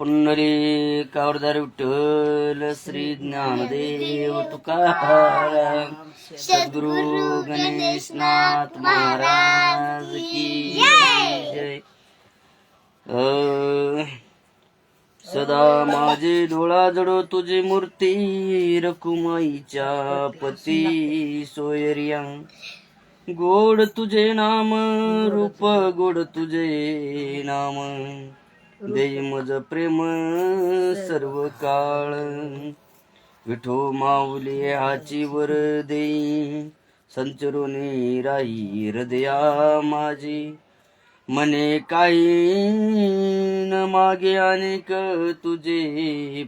पुंडलिकावरदार विठ्ठल श्री ज्ञानदेव तुकाराम सद्गुरु गणेशनाथ महाराज की जय. सदा माझे डोळाजडो तुझी मूर्ती रकुमाईच्या पती सोयरिया. गोड तुझे नाम रूप गोड तुझे नाम देई मज प्रेम सर्व काळ. विठो माऊली हाची वर देई संचरोनी राही हृदया माझी. मने काही न मागे अनेक तुझे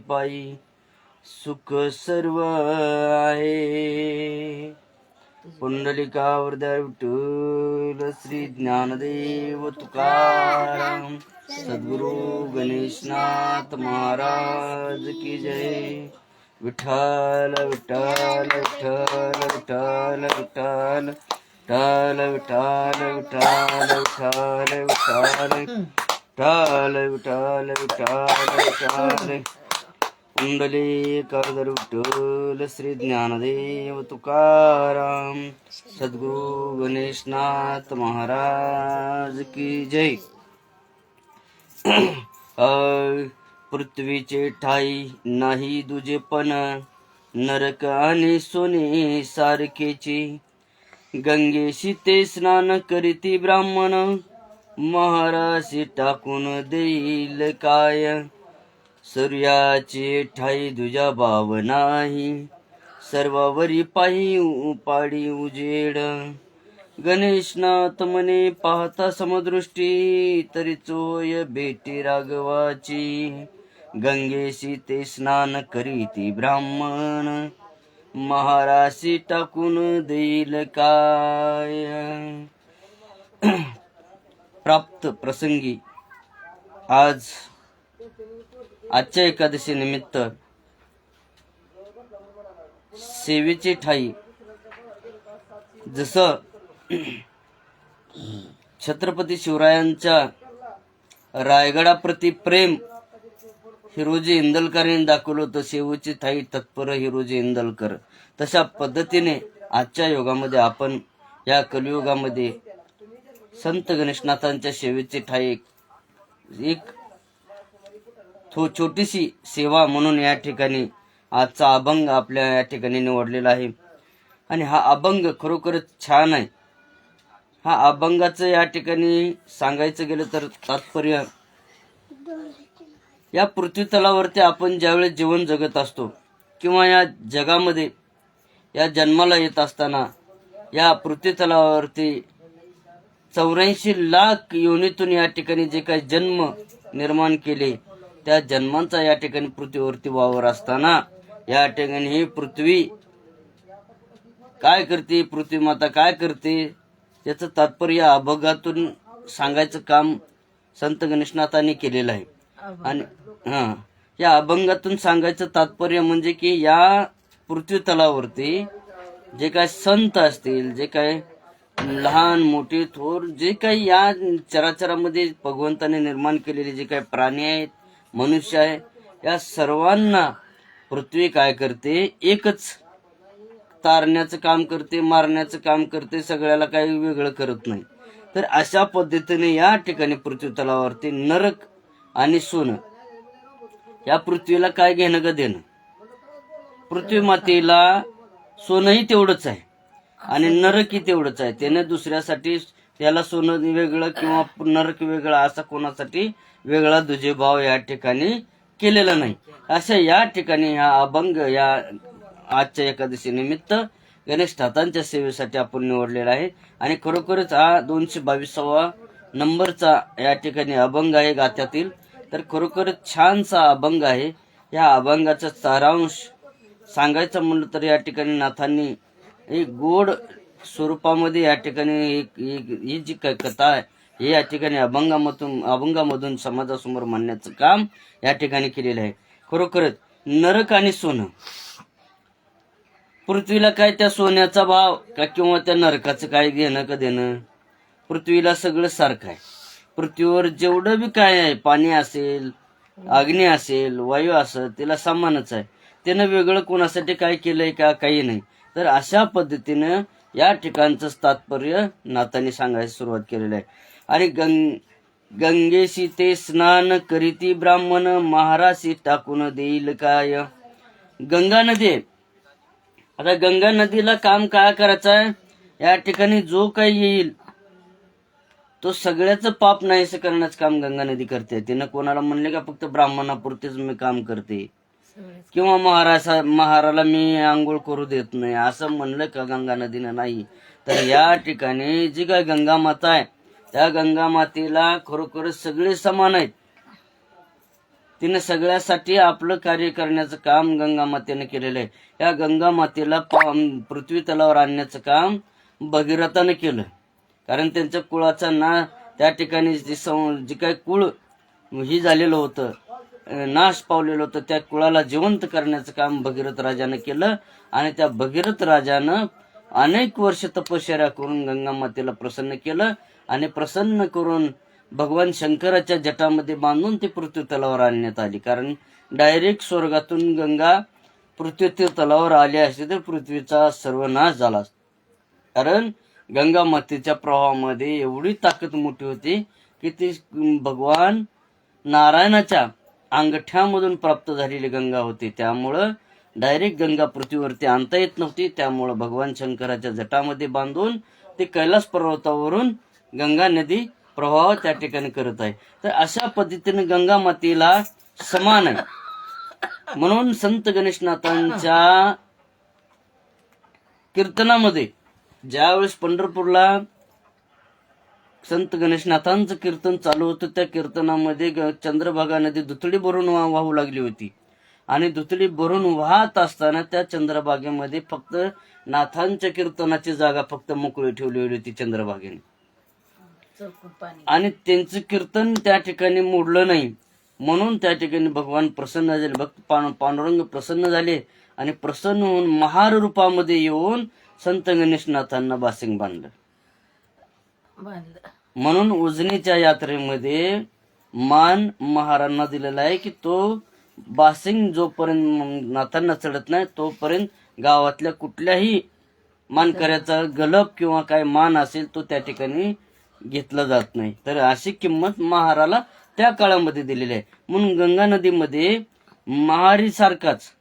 पायी सुख सर्व आहे. पुंडलिकावरदार विठ्ठल श्री ज्ञानदेव तुकाराम सद्गुरु गणेशनाथ महाराज की जय. विठ्ठल विठ्ठल विठ्ठल विठ्ठल विठ्ठल विठ्ठल विठ्ठल विठ्ठल विठ्ठल विठ्ठल विठ्ठल विठ्ठल विठ्ठल. पुंडलिकावरदार विठ्ठल श्री ज्ञानदेव तुकाराम सद्गुरु गणेशनाथ महाराज की जय. पृथ्वीचे ठाई नाही दुजेपण नरक आणि सोने सारखेची. गंगेशी ते स्नान करीती ब्राह्मण महाराशी टाकून देईल काय. सूर्याचे ठाई दुजा भाव नाही सर्वावरी पाही पाडी उजेड. गणेशनाथ मने पाहता समदृष्टी तरी चोय भेटी राघवाची. गंगेशी ते स्नान करीती ब्राह्मण महाराशी टाकून देईल काय. प्राप्त प्रसंगी आजच्या एकादशी निमित्त सेवेची ठाई जसं छत्रपती शिवरायांच्या रायगडाप्रती प्रेम हिरोजी इंदलकरांनी दाखवलं होतं. सेवेची थाई तत्पर हिरोजी इंदलकर. तशा पद्धतीने आजच्या युगामध्ये आपण या कलियुगामध्ये संत गणेशनाथांच्या सेवेची ठाई एक छोटीशी सेवा म्हणून या ठिकाणी आजचा अभंग आपल्या या ठिकाणी निवडलेला आहे. आणि हा अभंग खरोखरच छान आहे. हा अभंगाचं या ठिकाणी सांगायचं गेलं तर तात्पर्य, या पृथ्वी तलावरती आपण ज्यावेळेस जीवन जगत असतो किंवा या जगामध्ये या जन्माला येत असताना या पृथ्वी तलावरती 84 लाख योनीतून या ठिकाणी जे काही जन्म निर्माण केले त्या जन्मांचा या ठिकाणी पृथ्वीवरती वावर असताना या ठिकाणी ही पृथ्वी काय करते, पृथ्वी माता काय करते याचं तात्पर्य या अभंगातून सांगायचं काम संत गणेशनाथांनी केलेलं आहे. आणि या अभंगातून सांगायचं तात्पर्य म्हणजे की या पृथ्वी तलावरती जे काय संत असतील, जे काय लहान मोठे थोर जे काही या चराचरामध्ये भगवंताने निर्माण केलेले जे काही प्राणी आहेत, मनुष्य आहे, या सर्वांना पृथ्वी काय करते, एकच तारण्याचं काम करते, मारण्याचं काम करते, सगळ्याला काही वेगळं करत नाही. तर अशा पद्धतीने या ठिकाणी पृथ्वी तलावरती नरक आणि सोनं या पृथ्वीला काय घेणं ग देणं. पृथ्वी मातेला सोनंही तेवढंच आहे आणि नरकही तेवढंच आहे. त्याने दुसऱ्यासाठी त्याला सोनं वेगळं किंवा नरक वेगळा असा कोणासाठी वेगळा दुजेभाव या ठिकाणी केलेला नाही. अशा या ठिकाणी हा अभंग या आजच्या एकादशी निमित्त गणेशनाथांच्या सेवेसाठी आपण निवडलेला आहे. आणि खरोखरच हा 222वा नंबरचा या ठिकाणी अभंग आहे गाथ्यातील. तर खरोखरच छानसा अभंग आहे. या अभंगाचा सारांश सांगायचं म्हणलं तर या ठिकाणी नाथांनी एक गोड स्वरूपामध्ये या ठिकाणी ही जी कथा आहे हे या ठिकाणी अभंगामधून समाजासमोर मांडण्याचं काम या ठिकाणी केलेलं आहे. खरोखरच नरक आणि सोनं, पृथ्वीला काय त्या सोन्याचा भाव का किंवा त्या नरकाचं काय घेणं का देणं. पृथ्वीला सगळं सारखं आहे. पृथ्वीवर जेवढं बी काय आहे, पाणी असेल, अग्नी असेल, वायू असेल, तिला समानच आहे. त्यानं वेगळं कोणासाठी काय केलंय का, काही नाही. तर अशा पद्धतीनं या ठिकाणचं तात्पर्य नाथांनी सांगायला सुरुवात केलेलं आहे. आणि गंगेशी ते स्नान करीती ब्राह्मण, महाराशी टाकून देईल काय. गंगा नदी आहे. आता गंगा नदीला काम काय करायचं आहे, या ठिकाणी जो काही येईल तो सगळ्याचं पाप नाहीसं करण्याचं काम गंगा नदी करते. तिनं कोणाला म्हणले का फक्त ब्राह्मणापुरतेच मी काम करते किंवा महाराला मी आंघोळ करू देत नाही असं म्हणलं का गंगा नदीनं? नाही. तर या ठिकाणी जी काय गंगा माता आहे, त्या गंगा मातेला खरोखरच सगळे समान आहेत. तिने सगळ्यासाठी आपलं कार्य करण्याचं काम गंगा मातेने केलेलं आहे. या गंगा मातेला पृथ्वी तलावर आणण्याचं काम भगीरथानं केलं. कारण त्यांच्या कुळाचा त्या ठिकाणी जे काही कुळ ही झालेलं होतं, नाश पावलेलं होतं, त्या कुळाला जिवंत करण्याचं काम भगीरथ राजानं केलं. आणि त्या भगीरथ राजानं अनेक वर्ष तपश्चर्या करून गंगा मातेला प्रसन्न केलं. आणि प्रसन्न करून भगवान शंकराच्या जटामध्ये बांधून ती पृथ्वी तलावर आणण्यात आली. कारण डायरेक्ट स्वर्गातून गंगा पृथ्वी तलावर आली असती तर पृथ्वीचा सर्वनाश झाला. कारण गंगा मातेच्या प्रवाहामध्ये एवढी ताकद मोठी होती की ती भगवान नारायणाच्या अंगठ्यामधून प्राप्त झालेली गंगा होती. त्यामुळं डायरेक्ट गंगा पृथ्वीवरती आणता येत नव्हती. त्यामुळं भगवान शंकराच्या जटामध्ये बांधून ते कैलास पर्वतावरून गंगा नदी प्रवाह त्या ठिकाणी करत आहे. तर अशा पद्धतीने गंगा मातेला समान आहे. म्हणून संत गणेशनाथांच्या कीर्तनामध्ये ज्यावेळेस पंढरपूरला संत गणेशनाथांचं कीर्तन चालू होतं, त्या कीर्तनामध्ये चंद्रभागा नदी दुथडी भरून वाहू लागली होती. आणि दुथडी भरून वाहत असताना त्या चंद्रभागेमध्ये फक्त नाथांच्या कीर्तनाची जागा फक्त मोकळी ठेवली होती चंद्रभागेने. आणि त्यांचं कीर्तन त्या ठिकाणी मोडलं नाही. म्हणून त्या ठिकाणी भगवान प्रसन्न झाले, भक्त पांडुरंग प्रसन्न झाले. आणि प्रसन्न होऊन महार रूपामध्ये येऊन संत गणेशनाथांना बासिंग बांधलं. म्हणून उजनीच्या यात्रेमध्ये मान महारांना दिलेला आहे की तो बासिंग जोपर्यंत नाथांना चढत नाही तोपर्यंत गावातल्या कुठल्याही मानकऱ्याचा गलप किंवा काय मान असेल तो त्या ठिकाणी घेतला जात नाही. तर अशी किंमत महाराला त्या काळामध्ये दिलेली आहे. म्हणून गंगा नदीमध्ये महारी सारखाच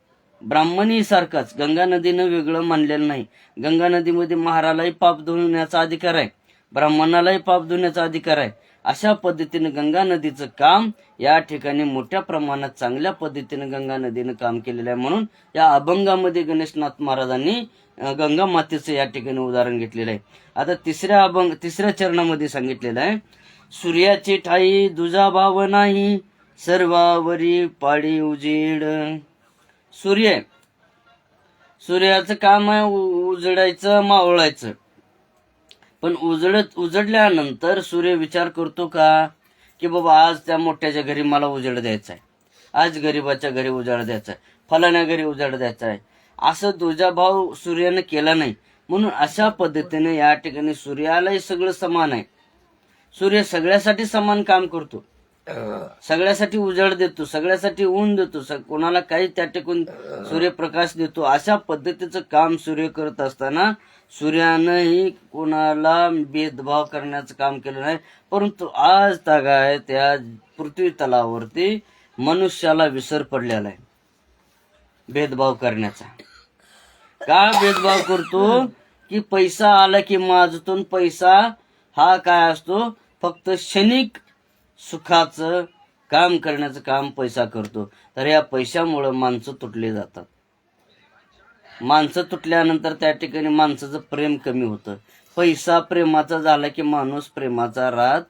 ब्राह्मणी सारखाच गंगा नदीनं वेगळं मानलेलं नाही. गंगा नदीमध्ये महारालाही पाप धुण्याचा अधिकार आहे, ब्राह्मणालाही पाप धुण्याचा अधिकार आहे. अशा पद्धतीने गंगा नदीचं काम या ठिकाणी मोठ्या प्रमाणात चांगल्या पद्धतीने गंगा नदीनं काम केलेलं आहे. म्हणून या अभंगामध्ये गणेशनाथ महाराजांनी गंगा मातेचं या ठिकाणी उदाहरण घेतलेलं आहे. आता तिसऱ्या चरणामध्ये सांगितलेलं आहे, सूर्याची ठाई दुजा भाव नाही, सर्वावरी पाडी उजेड. सूर्याचं काम आहे उजडायचं, मावळायचं. पण उजडल्यानंतर सूर्य विचार करतो का की बाबा आज त्या मोठ्याच्या घरी मला उजेड द्यायचा आहे, आज गरीबाच्या घरी उजाड द्यायचा आहे, फलाण्या घरी उजाड द्यायचा आहे, असं दुजाभाव सूर्यानं केला नाही. म्हणून अशा पद्धतीने या ठिकाणी सूर्यालाही सगळं समान आहे. सूर्य सगळ्यासाठी समान काम करतो, सगळ्यासाठी उजाड देतो, सगळ्यासाठी ऊन देतो, कोणाला काही त्या ठिकाणी सूर्यप्रकाश देतो. अशा पद्धतीचं काम सूर्य करत असताना सूर्यानंही कोणाला भेदभाव करण्याचं काम केलं नाही. परंतु आज तागाय त्या पृथ्वी तलावरती मनुष्याला विसर पडलेला आहे भेदभाव करण्याचा. का भेदभाव करतो की पैसा आला की माझतून पैसा हा काय असतो, फक्त क्षणिक सुखाचं काम करण्याचं काम पैसा करतो. तर या पैशामुळं माणसं तुटली जातात. माणसं तुटल्यानंतर त्या ठिकाणी माणसाचं प्रेम कमी होतं. पैसा प्रेमाचा झाला की माणूस प्रेमाचा राहत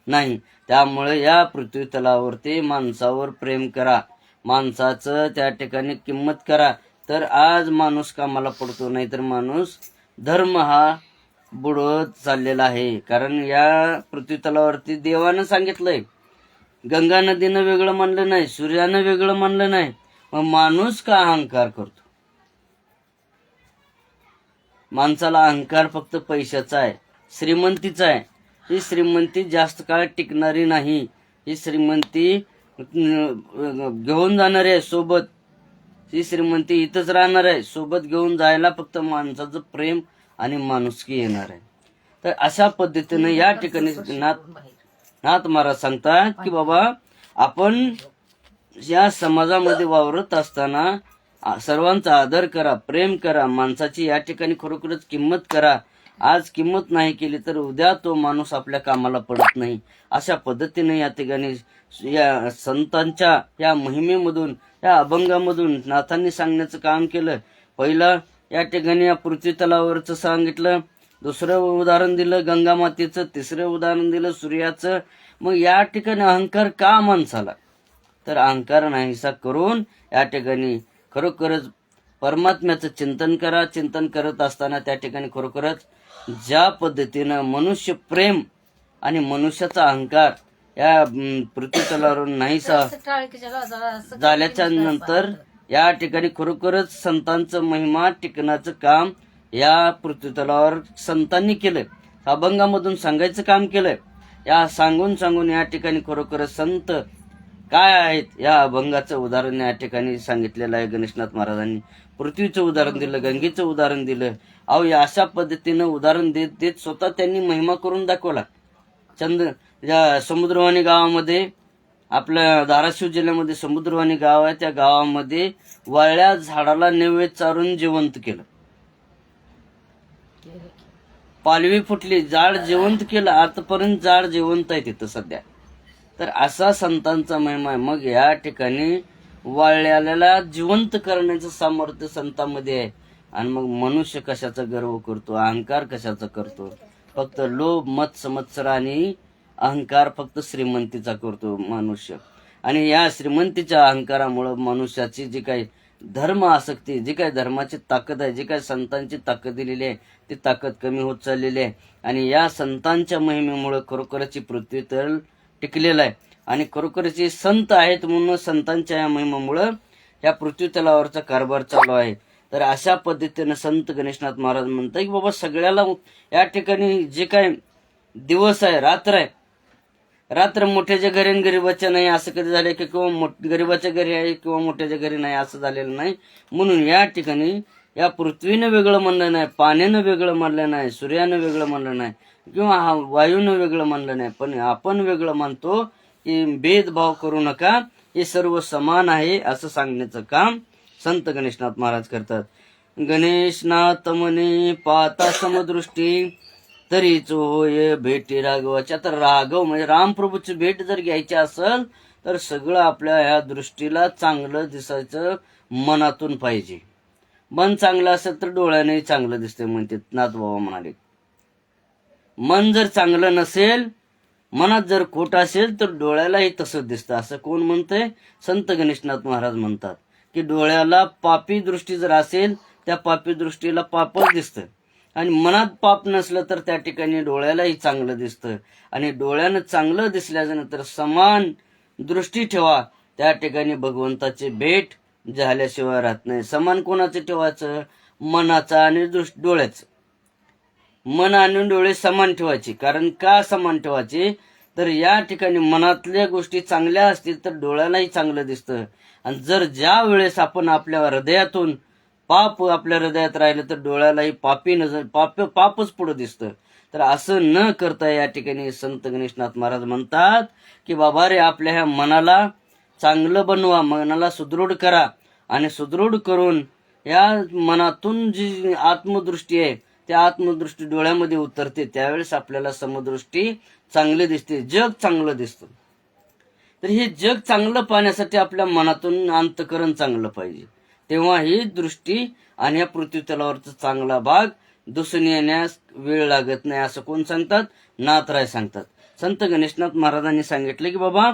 नाही. त्यामुळे या पृथ्वी तलावरती माणसावर प्रेम करा, माणसाचं त्या ठिकाणी किंमत करा. तर आज माणूस कामाला पडतो, नाही तर माणूस धर्म हा बुडवत चाललेला आहे. कारण या पृथ्वी तलावरती देवानं सांगितलंय, गंगा नदीनं वेगळं मानलं नाही, सूर्यानं वेगळं मानलं नाही, मग माणूस का अहंकार करतो? माणसाला अहंकार फक्त पैशाचा आहे, श्रीमंतीचा आहे. ही श्रीमंती जास्त काळ टिकणारी नाही. ही श्रीमंती घेऊन जाणार आहे सोबत. ही श्रीमंती इथंच राहणार आहे, सोबत घेऊन जायला फक्त माणसाचं प्रेम आणि माणुसकी येणार आहे. तर अशा पद्धतीने या ठिकाणी नाथ महाराज सांगतात की बाबा आपण या समाजामध्ये वावरत असताना सर्वांचा आदर करा, प्रेम करा, माणसाची या ठिकाणी खरोखरच किंमत करा. आज किंमत नाही केली तर उद्या तो माणूस आपल्या कामाला पडत नाही. अशा पद्धतीने या ठिकाणी या संतांच्या या महिमेमधून, या अभंगामधून नाथांनी सांगण्याचं काम केलं. पहिलं या ठिकाणी या पृथ्वी तलावरचं सांगितलं, दुसरं उदाहरण दिलं गंगा मातेचं, तिसरं उदाहरण दिलं सूर्याचं. मग या ठिकाणी अहंकार का माणसाला? तर अहंकार नाहीसा करून या ठिकाणी खरोखरच परमात्म्याचं चिंतन करा. चिंतन करत असताना त्या ठिकाणी खरोखरच ज्या पद्धतीनं मनुष्य प्रेम आणि मनुष्याचा अहंकार या पृथ्वी तलावरून नाहीसा झाल्याच्या नंतर या ठिकाणी खरोखरच संतांचं महिमा टिकण्याचं काम या पृथ्वी तलावर संतांनी केलंय, अभंगामधून सांगायचं काम केलंय. या सांगून या ठिकाणी खरोखरच संत काय आहेत या अभंगाचं उदाहरण या ठिकाणी सांगितलेलं आहे. गणेशनाथ महाराजांनी पृथ्वीचं उदाहरण दिलं, गंगेचं उदाहरण दिलं. अहो या अशा पद्धतीनं उदाहरण देत देत स्वतः त्यांनी महिमा करून दाखवला. या समुद्रवाणी गावामध्ये, आपल्या धाराशिव जिल्ह्यामध्ये समुद्रवाणी गाव आहे, त्या गावामध्ये वाळल्या झाडाला नैवेद्य चारून जिवंत केलं. पालवी फुटली, झाड जिवंत केलं. आतापर्यंत झाड जिवंत आहे तिथं सध्या. तर असा संतांचा महिमा आहे. मग या ठिकाणी वाळल्याला जिवंत करण्याचं सामर्थ्य संतांमध्ये आहे. आणि मग मनुष्य कशाचा गर्व करतो, अहंकार कशाचा करतो? फक्त लोभ, मत, संवत्सर आणि अहंकार फक्त श्रीमंतीचा करतो मनुष्य. आणि या श्रीमंतीच्या अहंकारामुळे मनुष्याची जी काही धर्म आसक्ती, जी काही धर्माची ताकद आहे, जी काही संतांची ताकद दिलेली आहे, ती ताकद कमी होत चाललेली आहे. आणि या संतांच्या महिमेमुळे खरोखरच पृथ्वी तल टिकलेला आहे. आणि खरोखरच संत आहेत म्हणून संतांच्या या महिमेमुळं या पृथ्वी तलावरचा कारभार चालू आहे. तर अशा पद्धतीने संत गणेशनाथ महाराज म्हणतात की बाबा सगळ्याला या ठिकाणी जे काय दिवस आहे, रात्र आहे, रात्र मोठ्याच्या घरी आणि गरीबाच्या नाही असं कधी झालं की, किंवा गरीबाच्या घरी आहे किंवा मोठ्याच्या घरी नाही असं झालेलं नाही. म्हणून या ठिकाणी या पृथ्वीनं वेगळं म्हणलं नाही, पाण्यानं वेगळं म्हणलं नाही, सूर्यानं वेगळं म्हणलं नाही, किंवा वायूनं वेगळं म्हणलं नाही, पण आपण वेगळं मानतो की भेदभाव करू नका, हे सर्व समान आहे असं सांगण्याचं काम संत गणेशनाथ महाराज करतात. गणेशनाथ म्हणे पाहता समदृष्टी तरीच होय भेटी राघवाच्या. तर राघव म्हणजे रामप्रभूची भेट जर घ्यायची असेल तर सगळं आपल्या ह्या दृष्टीला चांगलं दिसायचं मनातून पाहिजे. मन चांगलं असेल तर डोळ्याने चांगलं दिसते म्हणते नाथबाबा म्हणाले. मन जर चांगलं नसेल, मनात जर खोट असेल तर डोळ्यालाही तसंच दिसतं. असं कोण म्हणतंय? संत गणेशनाथ महाराज म्हणतात की डोळ्याला पापी दृष्टी जर असेल, त्या पापी दृष्टीला पापच दिसतं. आणि मनात पाप नसलं तर त्या ठिकाणी डोळ्यालाही चांगलं दिसतं. आणि डोळ्यानं चांगलं दिसल्याच्या नंतर समान दृष्टी ठेवा, त्या ठिकाणी भगवंताची भेट झाल्याशिवाय राहत नाही. समान कोणाचं ठेवायचं? मनाचा आणि डोळ्याचं. मन आणि डोळे समान ठेवायचे. कारण का समान ठेवायचे? तर या ठिकाणी मनातल्या गोष्टी चांगल्या असतील तर डोळ्यालाही चांगलं दिसतं. आणि जर ज्या वेळेस आपण आपल्या हृदयातून पाप आपल्या हृदयात राहिलं तर डोळ्यालाही पापच पुढे दिसतं. तर असं न करता या ठिकाणी संत गणेशनाथ महाराज म्हणतात की बाबा रे, आपल्या ह्या मनाला चांगलं बनवा, मनाला सुदृढ करा. आणि सुदृढ करून या मनातून जी आत्मदृष्टी आहे, त्या आत्मदृष्टी डोळ्यामध्ये उतरते. त्यावेळेस आपल्याला समदृष्टी चांगली दिसते, जग चांगलं दिसतं. तर हे जग चांगलं पाहण्यासाठी आपल्या मनातून अंतःकरण चांगलं पाहिजे. तेव्हा ही दृष्टी आणि या पृथ्वी तलावरचा चांगला भाग दिसून येण्यास वेळ लागत नाही असं कोण सांगतात? नाथराय सांगतात. संत गणेशनाथ महाराजांनी सांगितलं की बाबा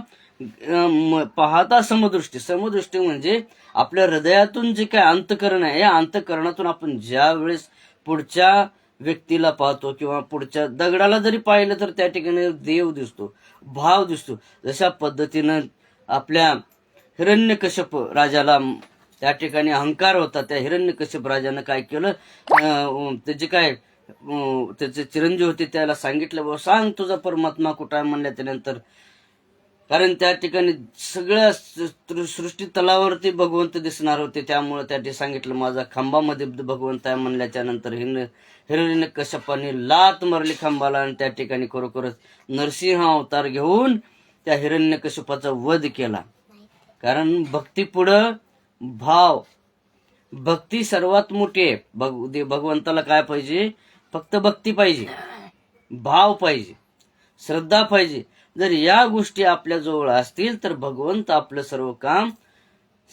पाहता समदृष्टी म्हणजे आपल्या हृदयातून जे काय अंतःकरण आहे, या अंतःकरणातून आपण ज्या वेळेस पुढच्या व्यक्तीला पाहतो किंवा पुढच्या दगडाला जरी पाहिलं तर त्या ठिकाणी देव दिसतो, भाव दिसतो. जशा पद्धतीनं आपल्या हिरण्यकश्यप राजाला त्या ठिकाणी अहंकार होता, त्या हिरण्यकश्यप राजानं काय केलं, त्याचे काय त्याचे चिरंजीव होते त्याला सांगितलं, बाबा सांग तुझा परमात्मा कुठं आहे म्हणल्या त्यानंतर, कारण त्या ठिकाणी सगळ्या सृष्टी तलावरती भगवंत दिसणार होते, त्यामुळे त्या ठिकाणी सांगितलं माझा खांबामध्ये भगवंत आहे म्हणल्याच्या नंतर हिरण्यकश्यपाने लात मारली खांबाला आणि त्या ठिकाणी खरोखरच नरसिंह अवतार घेऊन त्या हिरण्यकश्यपाचा वध केला. कारण भक्तीपुढं भाव, भक्ती सर्वात मोठी आहे. भगवंताला काय पाहिजे? फक्त भक्ती पाहिजे, भाव पाहिजे, श्रद्धा पाहिजे. जर या गोष्टी आपल्या जवळ असतील तर भगवंत आपलं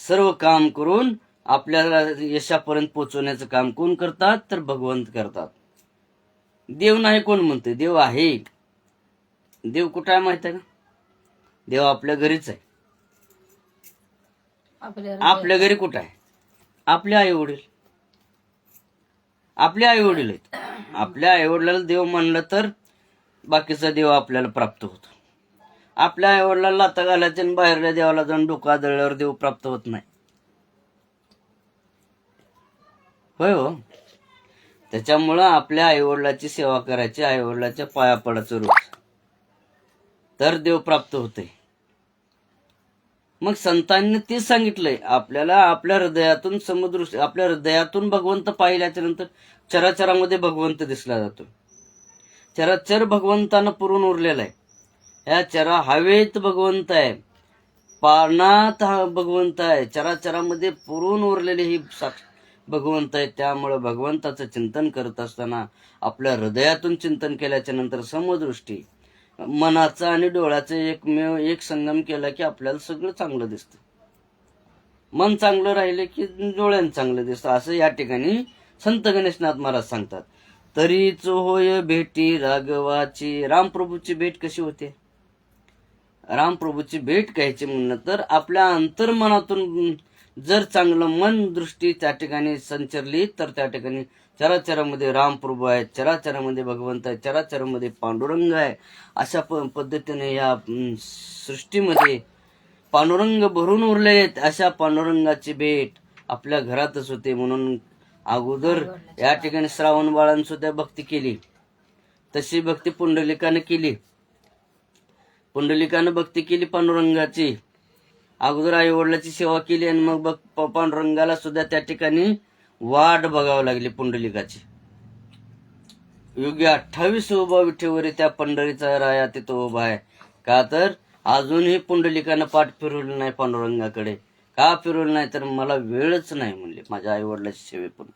सर्व काम करून आपल्याला यशापर्यंत पोहोचवण्याचं काम कोण करतात? तर भगवंत करतात. देव नाही कोण म्हणते? देव आहे. देव कुठं आहे माहित आहे का? देव आपल्या घरीच आहे. आपल्या घरी कुठं आहे? आपल्या आई वडील. आपल्या आई वडील आहेत. आपल्या आई वडिलाला देव म्हणलं तर बाकीचा देव आपल्याला प्राप्त होतो. आपल्या आई वडिलाला लाथा घालायच्या आणि बाहेरल्या देवाला जाऊन डोका दळल्यावर देव प्राप्त होत नाही. होय हो. त्याच्यामुळं आपल्या आई वडिलाची सेवा करायची, आई वडिलाच्या पाया पडायचं रोज, तर देव प्राप्त होते. मग संतांनी ते सांगितलंय आपल्याला, आपल्या हृदयातून समदृष्टी, आपल्या हृदयातून भगवंत पाहिल्याच्या नंतर चराचरामध्ये भगवंत दिसला जातो. चराचर भगवंतानं पुरून उरलेला आहे. या चरा हवेत भगवंत आहे, पानात भगवंत आहे, चराचरामध्ये पुरून उरलेले ही भगवंत आहे. त्यामुळे भगवंताचं चिंतन करत असताना आपल्या हृदयातून चिंतन केल्याच्या नंतर समदृष्टी, मनाचा आणि डोळ्याचा एक संगम केला की आपल्याला सगळं चांगलं दिसतं. मन चांगलं राहिले की डोळ्यानं चांगलं दिसतं, असं या ठिकाणी संत गणेशनाथ महाराज सांगतात. तरीच होय भेटी राघवाची. रामप्रभूची भेट कशी होते? रामप्रभूची भेट घ्यायची म्हणलं तर आपल्या अंतर्मनातून जर चांगलं मन दृष्टी त्या ठिकाणी संचरली तर त्या ठिकाणी चराचरामध्ये रामप्रभू आहे, चराचरामध्ये भगवंत आहे, चराचरामध्ये पांडुरंग आहे. अशा पद्धतीने या सृष्टीमध्ये पांडुरंग भरून उरले आहेत. अशा पांडुरंगाची भेट आपल्या घरातच होते. म्हणून अगोदर या ठिकाणी श्रावण बाळांनी सुद्धा भक्ती केली, तशी भक्ती पुंडलिकाने केली. पुंडलिकानं भक्ती केली पांडुरंगाची. अगोदर आई वडिलाची सेवा केली आणि मग पांडुरंगाला सुद्धा त्या ठिकाणी वाट बघावं लागली पुंडलिकाची. योगी 28 उभा विठेवरी त्या पंढरीचा राया तिथं उभा आहे. का तर अजूनही पुंडलिकानं पाठ फिरवली नाही पांडुरंगाकडे. का फिरवलं नाही? तर मला वेळच नाही म्हणले माझ्या आई वडिलाची सेवेतून.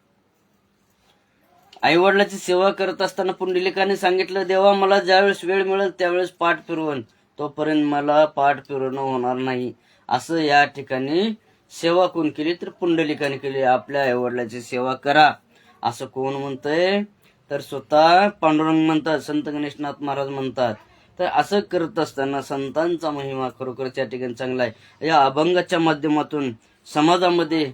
आई वडिलाची सेवा करत असताना पुंडलिकाने सांगितलं, देवा मला ज्यावेळेस वेळ मिळेल त्यावेळेस पाठ फिरवण, तोपर्यंत मला पाठ फिरवणं होणार नाही. असं या ठिकाणी सेवा कोण केली? तर पुंडलिकाने केली. आपल्या आई वडिलाची सेवा करा असं कोण म्हणतंय? तर स्वतः पांडुरंग म्हणतात, संत गणेशनाथ महाराज म्हणतात. तर असं करत असताना संतांचा महिमा खरोखरच या ठिकाणी चांगला आहे. या अभंगाच्या माध्यमातून समाजामध्ये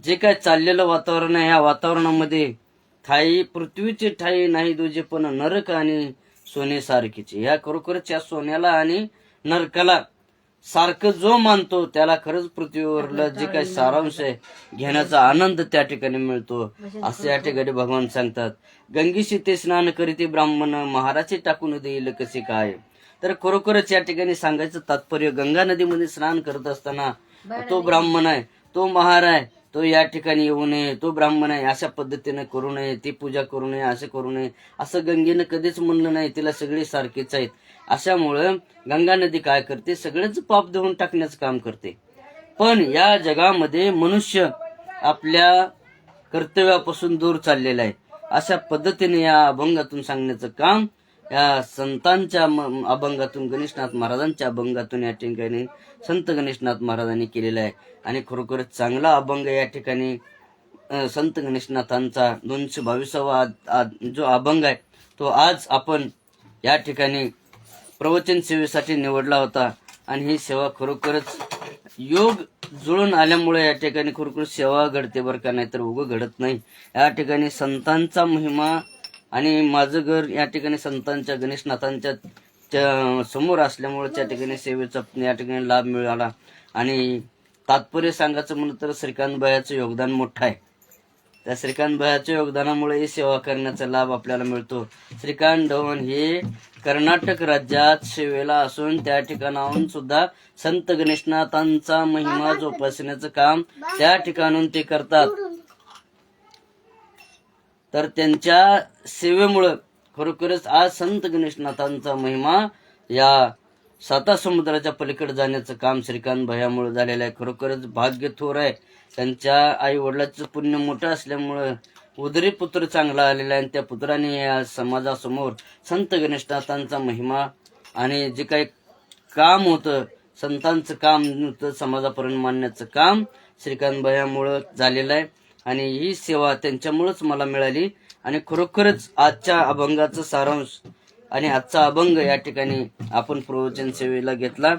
जे काय चाललेलं वातावरण आहे, या वातावरणामध्ये पृथ्वीची ठाई नाही दुजे पण नरक आणि सोने सारखीचे. या खरोखरच या सोन्याला आणि नरकाला सारखं जो मानतो त्याला खरंच पृथ्वीवरला जे काही सारांश आहे घेण्याचा आनंद त्या ठिकाणी मिळतो, असं या ठिकाणी भगवान सांगतात. गंगेशी ते स्नान करीते ब्राह्मण, महाराचे टाकून देईल कसे काय. तर खरोखरच या ठिकाणी सांगायचं तात्पर्य, गंगा नदीमध्ये स्नान करत असताना तो ब्राह्मण आहे, तो महार आहे, तो या ठिकाणी येऊ नये, तो ब्राह्मण आहे, अशा पद्धतीने करू नये, ती पूजा करू नये, असं करू नये, असं गंगेनं कधीच म्हणलं नाही. तिला सगळे सारखेच आहेत. अशामुळं गंगा नदी काय करते? सगळेच पाप धुवून टाकण्याचं काम करते. पण या जगामध्ये मनुष्य आपल्या कर्तव्यापासून दूर चाललेला आहे. अशा पद्धतीने या अभंगातून सांगण्याचं काम या संतांच्या अभंगातून, गणेशनाथ महाराजांच्या अभंगातून या ठिकाणी संत गणेशनाथ महाराजांनी केलेला आहे. आणि खरोखरच चांगला अभंग या ठिकाणी संत गणेशनाथांचा 222वा जो अभंग आहे तो आज आपण या ठिकाणी प्रवचन सेवेसाठी निवडला होता. आणि ही सेवा खरोखरच योग जुळून आल्यामुळे या ठिकाणी खरोखर सेवा घडते बरं का, नाही तर उगं घडत नाही. या ठिकाणी संतांचा महिमा आणि माझं घर या ठिकाणी संतांच्या गणेशनाथांच्या समोर असल्यामुळे त्या ठिकाणी सेवेचा या ठिकाणी लाभ मिळाला. आणि तात्पर्य सांगायचं म्हणलं तर श्रीकांत बायाचं योगदान मोठं आहे. त्या श्रीकांत भैयाच्या योगदानामुळे ही सेवा करण्याचा लाभ आपल्याला मिळतो. श्रीकांत ढवण हे कर्नाटक राज्यात सेवेला असून त्या ठिकाणाहून सुद्धा संत गणेशनाथांचा महिमा जोपासण्याचं काम त्या ठिकाणून ते करतात. तर त्यांच्या सेवेमुळं खरोखरच आज संत गणेशनाथांचा महिमा या 7 समुद्राच्या पलीकडे जाण्याचं काम श्रीकांत भैयामुळे झालेलं आहे. खरोखरच भाग्य थोर आहे. त्यांच्या आई वडिलांचं पुण्य मोठं असल्यामुळं उदरी पुत्र चांगला आलेला आहे आणि त्या पुत्राने या समाजासमोर संत गणेशनाथांचा महिमा आणि जे काही काम होतं, संतांचं काम होतं, समाजापर्यंत मांडण्याचं काम श्रीकांत भैयामुळं झालेलं आहे आणि ही सेवा त्यांच्यामुळेच मला मिळाली. आणि खरोखरच आजच्या अभंगाचा सारांश आणि आजचा अभंग या ठिकाणी आपण प्रवचन सेवेला घेतला.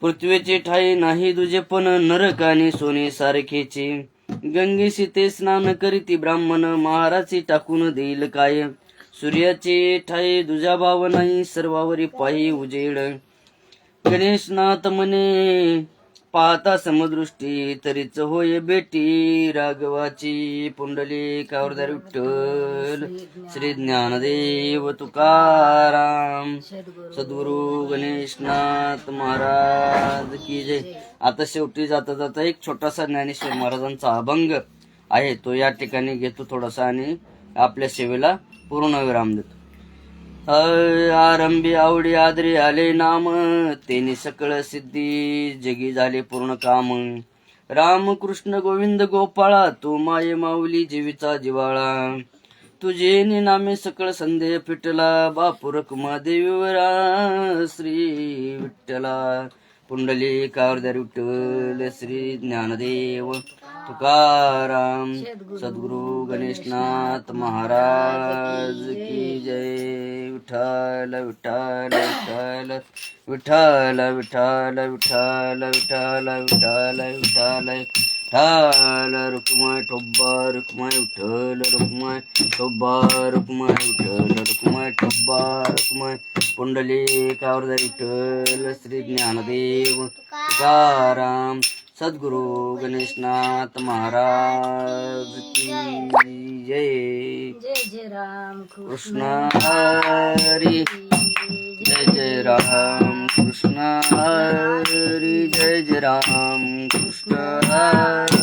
पृथ्वीची ठाई नाही तुझे पण नरक आणि सोने सारखेची, गंगेशी ते स्नान करीती ब्राह्मण महाराची टाकून देईल काय, सूर्याची ठाई तुझा भाव नाही सर्वावरी पायी उजेड, गणेशनाथ म्हणे पाहता समदृष्टी तरीच होय बेटी, राघवाची पुंडलिकावरदार विठ्ठल श्री ज्ञानदेव तुकाराम सद्गुरु गणेशनाथ महाराज की जय. आता शेवटी जाता जाता एक छोटासा ज्ञानेश्वर महाराजांचा अभंग आहे, तो या ठिकाणी घेतो थोडासा आणि आपल्या सेवेला पूर्ण विराम देतो. आरंभी आवडी आदरी आले नाम, तेने सकळ सिद्धी जगी झाले पूर्ण काम, राम कृष्ण गोविंद गोपाळा तू माये माऊली जीवीचा जिवाळा, तुझे नामे सकळ संदेह फिटला, बापू रखुमा देवीवरा श्री विठ्ठला, पुंडलिकावरदार विठ्ठल श्री ज्ञानदेव तुकाराम सद्गुरु गणेशनाथ महाराज की जय. विठ्ठल विठ्ठल विठ्ठल विठ्ठल विठ्ठल विठ्ठल विठ्ठल विठ्ठल विठ्ठल विठ्ठल रुक्माय ठोबा रुक्माय विठ्ठल रुक्माय ठोबा रुक्माय विठ्ठल रुक्माय ठोबा रुक्माय पुंडलिकावरदार विठ्ठल श्री ज्ञानदेव तुकाराम सद्गुरु गणेशनाथ महाराज की जय. जय जय राम कृष्ण हरी जय जय राम कृष्ण हरी जय जय राम कृष्ण हरी.